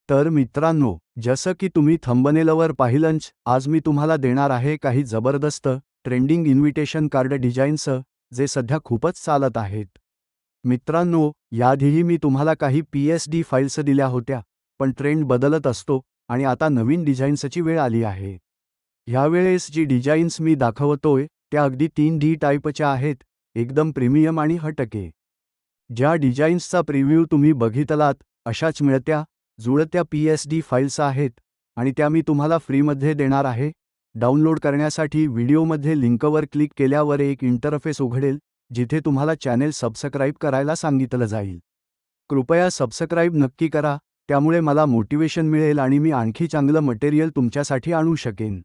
तर मित्रांनो, जसं की तुम्ही थंबनेलवर पाहिलंच, आज मी तुम्हाला देणार आहे काही जबरदस्त ट्रेंडिंग इन्व्हिटेशन कार्ड डिझाईन्स, जे सध्या खूपच चालत आहेत. मित्रांनो, याआधीही मी तुम्हाला काही PSD फाईल्स दिल्या होत्या, पण ट्रेंड बदलत असतो आणि आता नवीन डिझाईन्सची वेळ आली आहे. ह्यावेळेस जी डिझाईन्स मी दाखवतोय त्या अगदी 3D टाईपच्या आहेत, एकदम प्रीमियम आणि हटके. ज्या डिझाईन्सचा प्रिव्ह्यू तुम्ही बघितलात, अशाच मिळत्या, जुळत्या PSD फाईल्स आहेत आणि त्या मी तुम्हाला फ्रीमध्ये देणार आहे. डाउनलोड करण्यासाठी व्हिडिओमध्ये लिंकवर क्लिक केल्यावर एक इंटरफेस उघडेल, जिथे तुम्हाला चॅनेल सबस्क्राईब करायला सांगितलं जाईल. कृपया सबस्क्राईब नक्की करा, त्यामुळे मला मोटिवेशन मिळेल आणि मी आणखी चांगलं मटेरियल तुमच्यासाठी आणू शकेन.